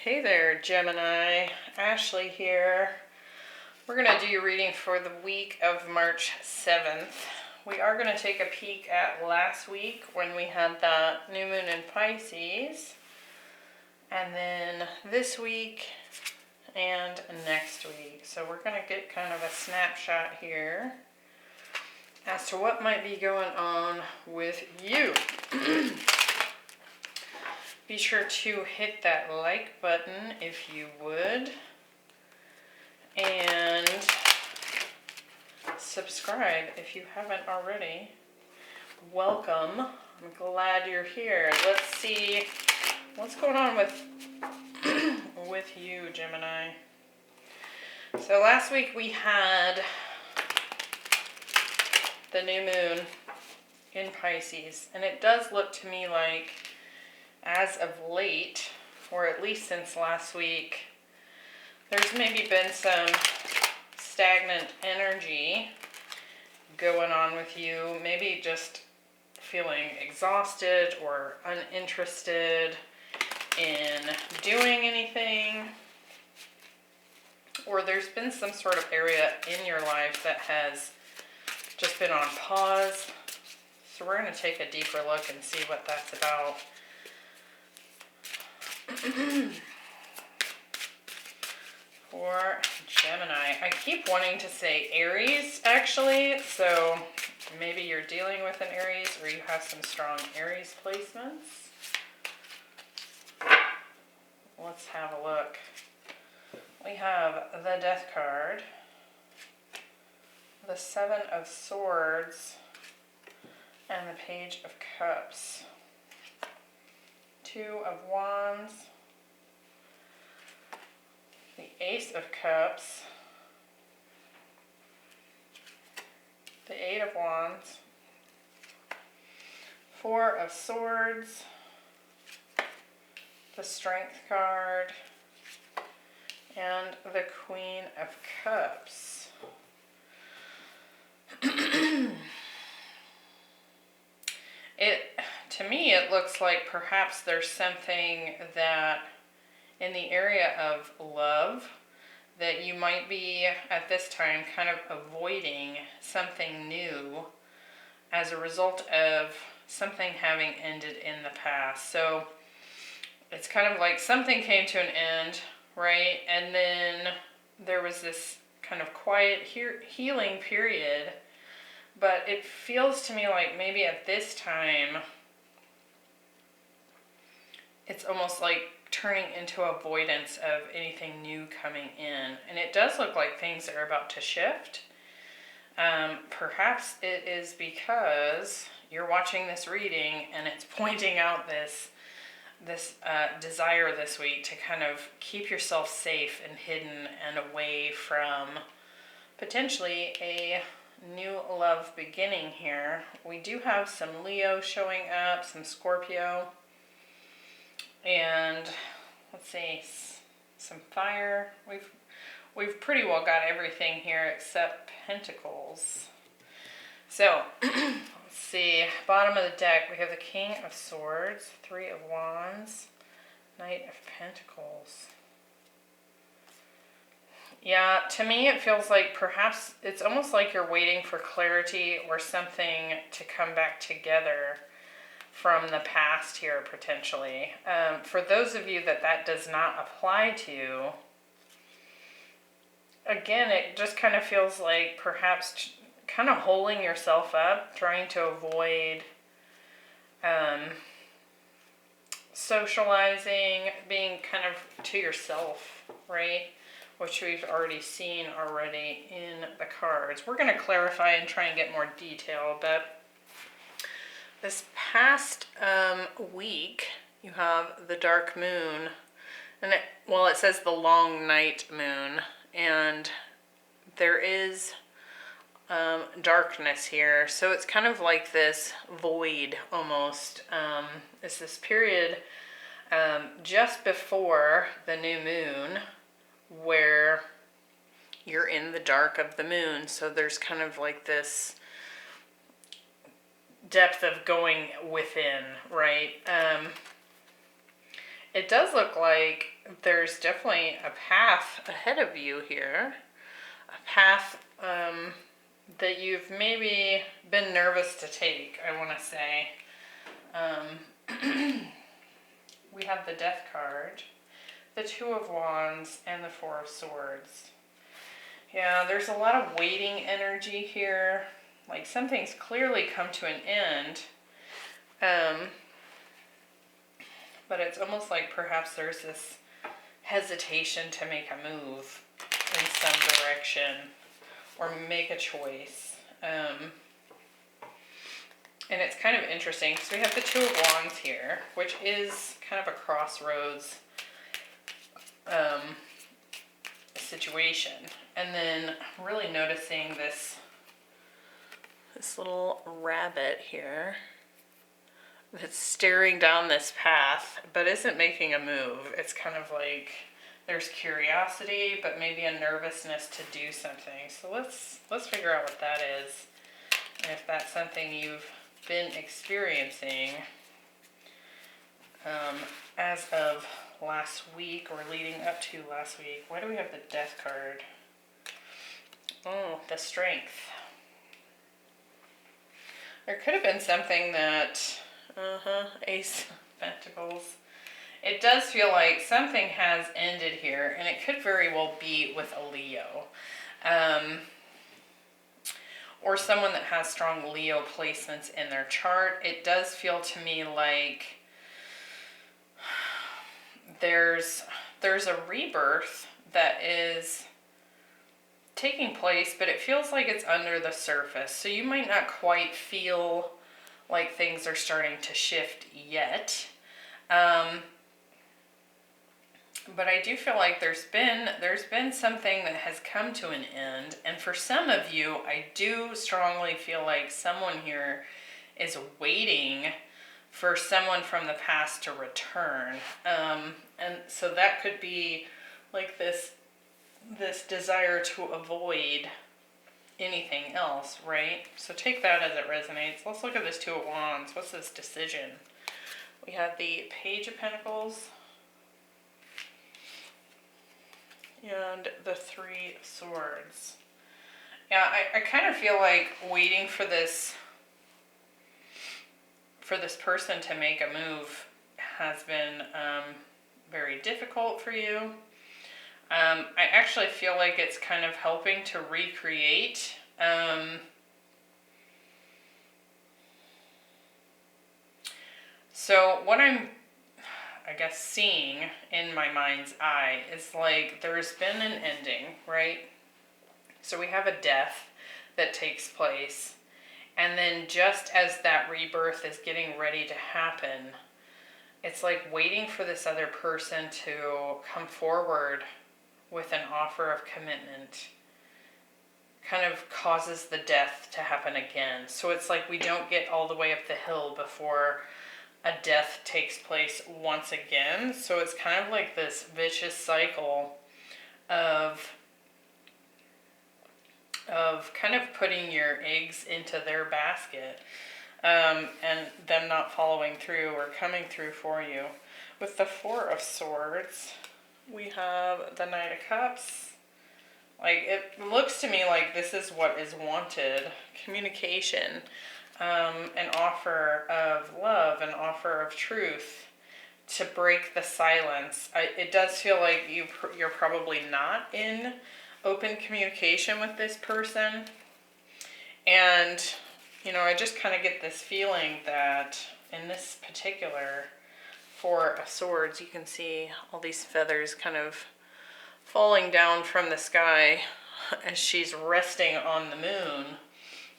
Hey there, Gemini. Ashley here. We're going to do your reading for the week of March 7th. We are going to take a peek at last week when we had that new moon in Pisces. And then this week and next week. So we're going to get kind of a snapshot here as to what might be going on with you. Be sure to hit that like button if you would, and subscribe if you haven't already. Welcome. I'm glad you're here. Let's see what's going on with you, Gemini. So last week we had the new moon in Pisces, and it does look to me like as of late, or at least since last week, there's maybe been some stagnant energy going on with you, maybe just feeling exhausted or uninterested in doing anything, or there's been some sort of area in your life that has just been on pause. So we're going to take a deeper look and see what that's about. For Gemini, I keep wanting to say Aries actually, so maybe you're dealing with an Aries or you have some strong Aries placements. Let's have a look. We have the Death card, the Seven of Swords, and the Page of Cups. Two of Wands, the Ace of Cups, the Eight of Wands, Four of Swords, the Strength card, and the Queen of Cups. To me, it looks like perhaps there's something that in the area of love that you might be at this time kind of avoiding something new as a result of something having ended in the past. So it's kind of like something came to an end, right? And then there was this kind of quiet healing period. But it feels to me like maybe at this time, it's almost like turning into avoidance of anything new coming in. And it does look like things are about to shift. Perhaps it is because you're watching this reading and it's pointing out this desire this week to kind of keep yourself safe and hidden and away from potentially a new love beginning here. We do have some Leo showing up, some Scorpio, and let's see, some fire. We've pretty well got everything here except Pentacles. So let's see, bottom of the deck we have the King of Swords, Three of Wands, Knight of Pentacles. Yeah, to me it feels like perhaps it's almost like you're waiting for clarity or something to come back together from the past here potentially. For those of you that does not apply to, again, it just kind of feels like perhaps kind of holding yourself up, trying to avoid socializing, being kind of to yourself, right? Which we've already seen already in the cards. We're going to clarify and try and get more detail, but this past week you have the dark moon, and it says the long night moon, and there is darkness here, so it's kind of like this void almost. It's this period just before the new moon where you're in the dark of the moon, so there's kind of like this depth of going within, right? it does look like there's definitely a path ahead of you here. A path that you've maybe been nervous to take, I want to say. We have the Death card, the Two of Wands, and the Four of Swords. Yeah, there's a lot of waiting energy here. Like something's clearly come to an end. But it's almost like perhaps there's this hesitation to make a move in some direction or make a choice. And it's kind of interesting because we have the Two of Wands here, which is kind of a crossroads situation. And then really noticing this little rabbit here that's staring down this path but isn't making a move. It's kind of like there's curiosity but maybe a nervousness to do something. So let's figure out what that is, and if that's something you've been experiencing as of last week or leading up to last week. Why do we have the Death card? Oh, the Strength. There could have been something that, Ace of Pentacles. It does feel like something has ended here, and it could very well be with a Leo. Or someone that has strong Leo placements in their chart. It does feel to me like there's a rebirth that is taking place, but it feels like it's under the surface. So you might not quite feel like things are starting to shift yet. But I do feel like there's been something that has come to an end. And for some of you, I do strongly feel like someone here is waiting for someone from the past to return. And so that could be like this desire to avoid anything else, right? So take that as it resonates. Let's look at this Two of Wands. What's this decision? We have the Page of Pentacles and the Three of Swords. Yeah, I kind of feel like waiting for this person to make a move has been very difficult for you. I actually feel like it's kind of helping to recreate so what I'm, I guess, seeing in my mind's eye is like there's been an ending, right? So we have a death that takes place, and then just as that rebirth is getting ready to happen, it's like waiting for this other person to come forward with an offer of commitment kind of causes the death to happen again. So it's like we don't get all the way up the hill before a death takes place once again. So it's kind of like this vicious cycle of kind of putting your eggs into their basket and them not following through or coming through for you. With the Four of Swords, we have the Knight of Cups. Like, it looks to me like this is what is wanted. Communication, an offer of love, an offer of truth to break the silence. It does feel like you're probably not in open communication with this person. And, I just kind of get this feeling that in this particular Four of Swords, you can see all these feathers kind of falling down from the sky as she's resting on the moon.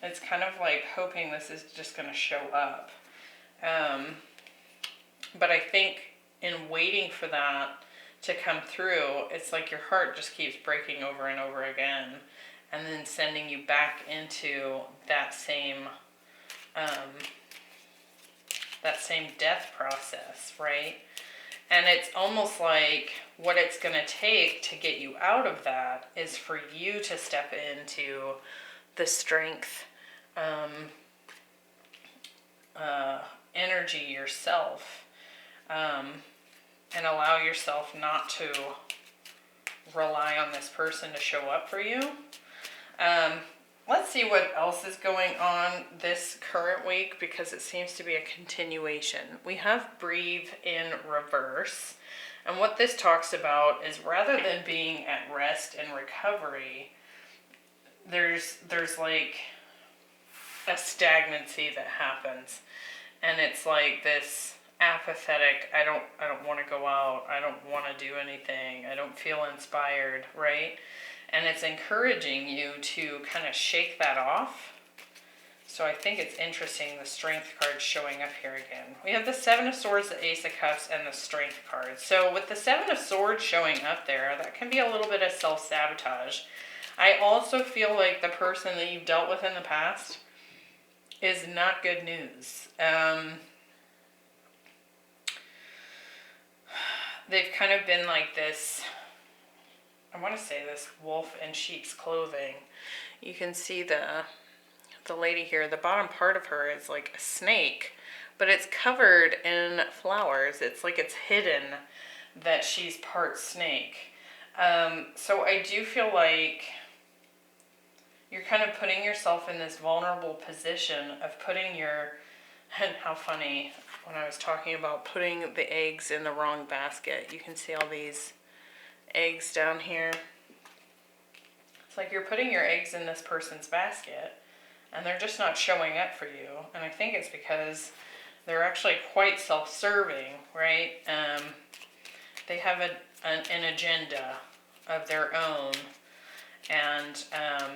It's kind of like hoping this is just going to show up. But I think in waiting for that to come through, it's like your heart just keeps breaking over and over again, and then sending you back into that same death process, right? And it's almost like what it's going to take to get you out of that is for you to step into the strength energy yourself. and allow yourself not to rely on this person to show up for you. Let's see what else is going on this current week, because it seems to be a continuation. We have breathe in reverse. And what this talks about is, rather than being at rest and recovery, there's like a stagnancy that happens. And it's like this apathetic, I don't want to go out, I don't want to do anything, I don't feel inspired, right? And it's encouraging you to kind of shake that off. So I think it's interesting, the Strength card showing up here again. We have the Seven of Swords, the Ace of Cups, and the Strength card. So with the Seven of Swords showing up there, that can be a little bit of self-sabotage. I also feel like the person that you've dealt with in the past is not good news. They've kind of been like this, I want to say this wolf in sheep's clothing. You can see the lady here, the bottom part of her is like a snake, but it's covered in flowers. It's like it's hidden that she's part snake. So I do feel like you're kind of putting yourself in this vulnerable position of putting your, and how funny, when I was talking about putting the eggs in the wrong basket, you can see all these eggs down here. It's like you're putting your eggs in this person's basket and they're just not showing up for you. And I think it's because they're actually quite self-serving, right? They have an agenda of their own, and a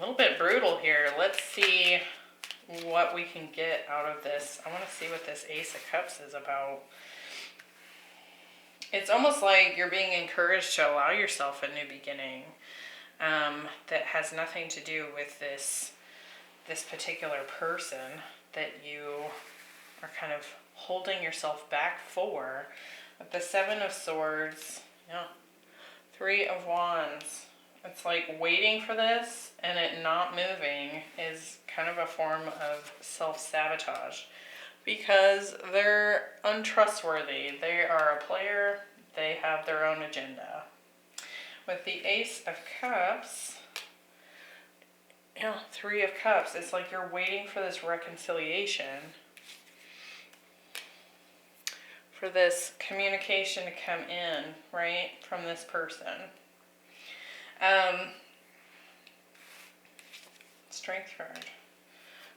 little bit brutal here. Let's see what we can get out of this. I want to see what this Ace of Cups is about. It's almost like you're being encouraged to allow yourself a new beginning that has nothing to do with this particular person that you are kind of holding yourself back for. With the Seven of Swords, yeah, Three of Wands. It's like waiting for this and it not moving is kind of a form of self-sabotage, because they're untrustworthy. They are a player. They have their own agenda. With the Ace of Cups, yeah, Three of Cups, it's like you're waiting for this reconciliation, for this communication to come in, right, from this person. Strength card.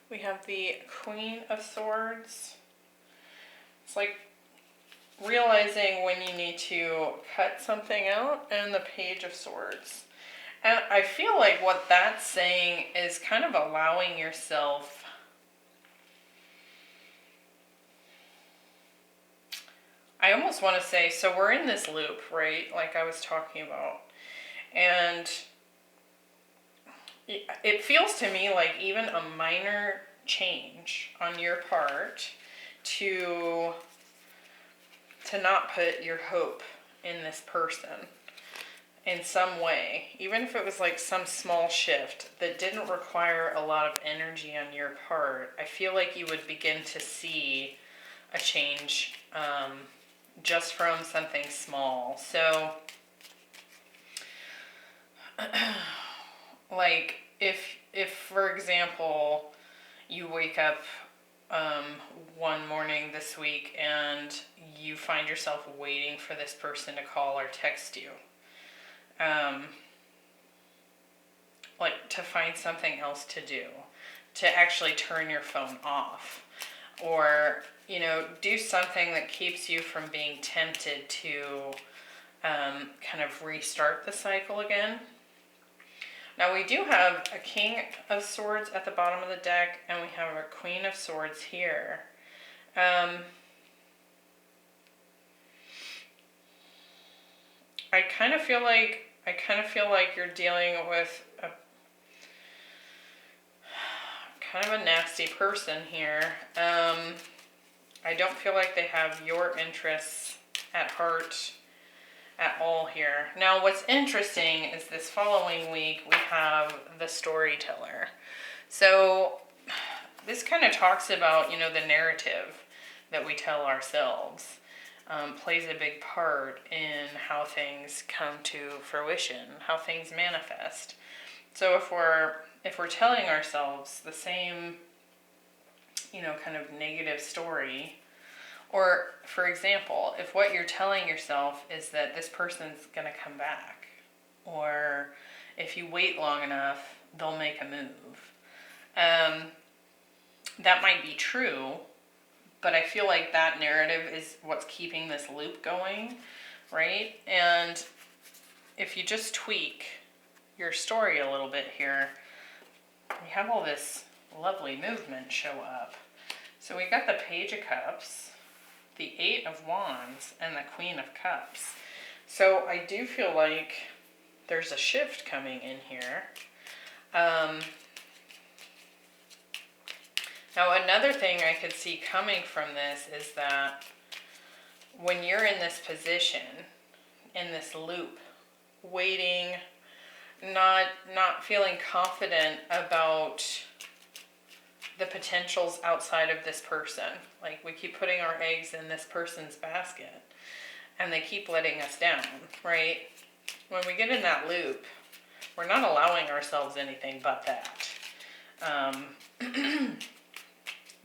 We have the Queen of Swords. It's like realizing when you need to cut something out, and the Page of Swords. And I feel like what that's saying is kind of allowing yourself I almost want to say, so we're in this loop, right, like I was talking about, and it feels to me like even a minor change on your part to not put your hope in this person in some way, even if it was like some small shift that didn't require a lot of energy on your part, I feel like you would begin to see a change just from something small. So like if for example you wake up one morning this week and you find yourself waiting for this person to call or text you, like to find something else to do, to actually turn your phone off, or do something that keeps you from being tempted to kind of restart the cycle again. Now we do have a King of Swords at the bottom of the deck, and we have a Queen of Swords here. I kind of feel like you're dealing with a kind of a nasty person here. I don't feel like they have your interests at heart at all here. Now what's interesting is this following week we have the Storyteller. So this kind of talks about, the narrative. that we tell ourselves plays a big part in how things come to fruition, how things manifest. So if we're telling ourselves the same, kind of negative story, or for example, if what you're telling yourself is that this person's going to come back, or if you wait long enough, they'll make a move. That might be true, but I feel like that narrative is what's keeping this loop going, right? And if you just tweak your story a little bit here, we have all this lovely movement show up. So we got the Page of Cups, the Eight of Wands, and the Queen of Cups. So I do feel like there's a shift coming in here. Now another thing I could see coming from this is that when you're in this position, in this loop, waiting, not feeling confident about the potentials outside of this person. Like, we keep putting our eggs in this person's basket and they keep letting us down, right? When we get in that loop, we're not allowing ourselves anything but that.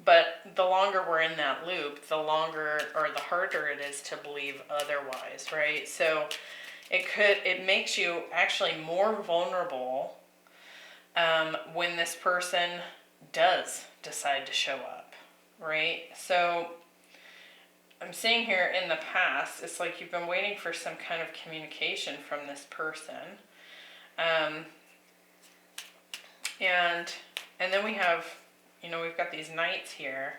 But the longer we're in that loop, the longer or the harder it is to believe otherwise, right? So it makes you actually more vulnerable when this person does decide to show up, right? So I'm seeing here in the past, it's like you've been waiting for some kind of communication from this person. And then we have, we've got these knights here,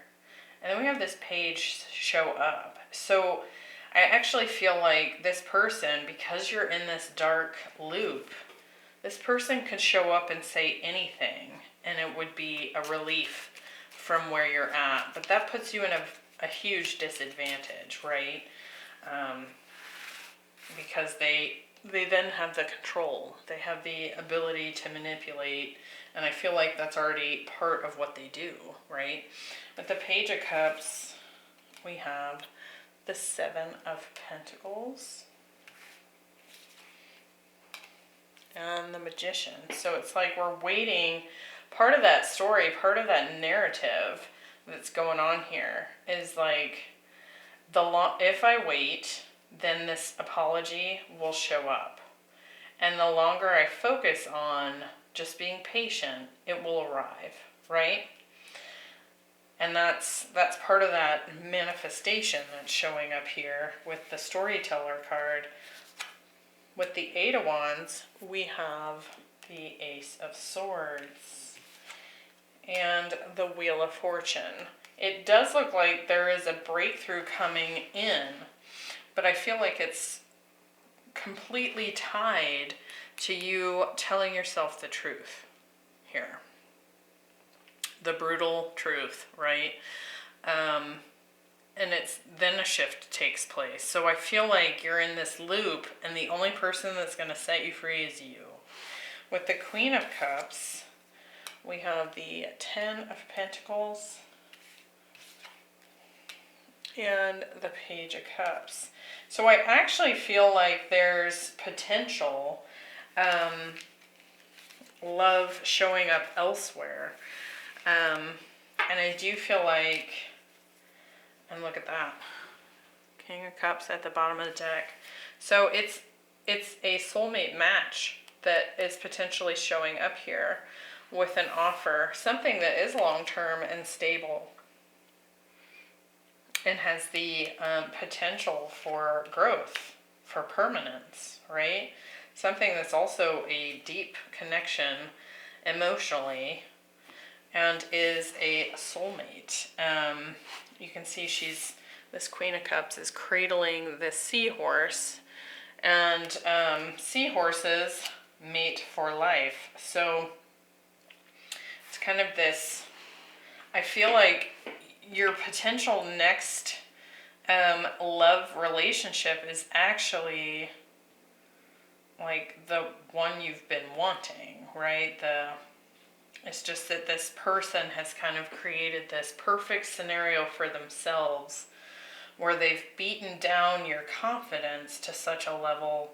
and then we have this page show up. So I actually feel like this person, because you're in this dark loop, this person could show up and say anything, and it would be a relief from where you're at. But that puts you in a huge disadvantage, right? Because they then have the control. They have the ability to manipulate, and I feel like that's already part of what they do, right? With the Page of Cups, we have the Seven of Pentacles and the Magician. So it's like we're waiting. Part of that story, part of that narrative that's going on here is like, if I wait, then this apology will show up. And the longer I focus on just being patient, it will arrive, right? And that's part of that manifestation that's showing up here with the Storyteller card. With the Eight of Wands, we have the Ace of Swords and the Wheel of Fortune. It does look like there is a breakthrough coming in, but I feel like it's completely tied to you telling yourself the truth here. The brutal truth, right? And then a shift takes place. So I feel like you're in this loop, and the only person that's going to set you free is you. With the Queen of Cups, we have the Ten of Pentacles and the Page of Cups. So I actually feel like there's potential love showing up elsewhere. And I do feel like, and look at that, King of Cups at the bottom of the deck. So it's a soulmate match that is potentially showing up here with an offer, something that is long-term and stable and has the potential for growth, for permanence, right? Something that's also a deep connection emotionally and is a soulmate. You can see this Queen of Cups is cradling this seahorse, and seahorses mate for life. So it's kind of this, I feel like your potential next love relationship is actually like the one you've been wanting, right? It's just that this person has kind of created this perfect scenario for themselves where they've beaten down your confidence to such a level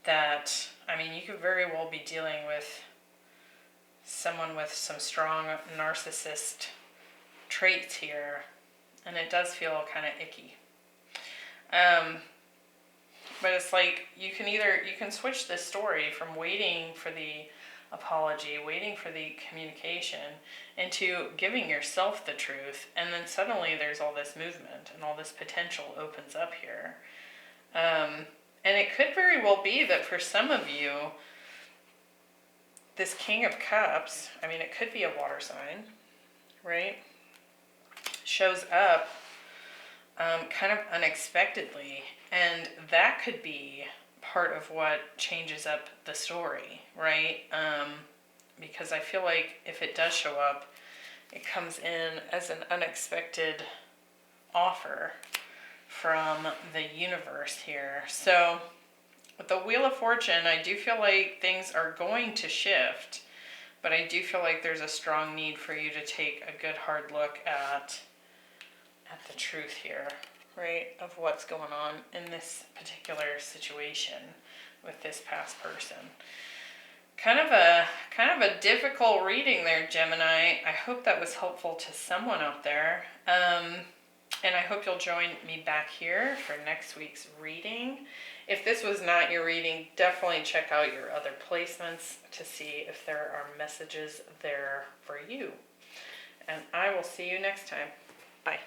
that, I mean, you could very well be dealing with someone with some strong narcissist traits here, and it does feel kind of icky. But it's like you can switch this story from waiting for the apology, waiting for the communication, into giving yourself the truth, and then suddenly there's all this movement and all this potential opens up here. And it could very well be that for some of you, this King of Cups, I mean, it could be a water sign, right? Shows up kind of unexpectedly, and that could be part of what changes up the story, right? Because I feel like if it does show up, it comes in as an unexpected offer from the universe here. So with the Wheel of Fortune, I do feel like things are going to shift, but I do feel like there's a strong need for you to take a good hard look at the truth here, right, of what's going on in this particular situation with this past person. Kind of a difficult reading there, Gemini. I hope that was helpful to someone out there. And I hope you'll join me back here for next week's reading. If this was not your reading, definitely check out your other placements to see if there are messages there for you. And I will see you next time. Bye.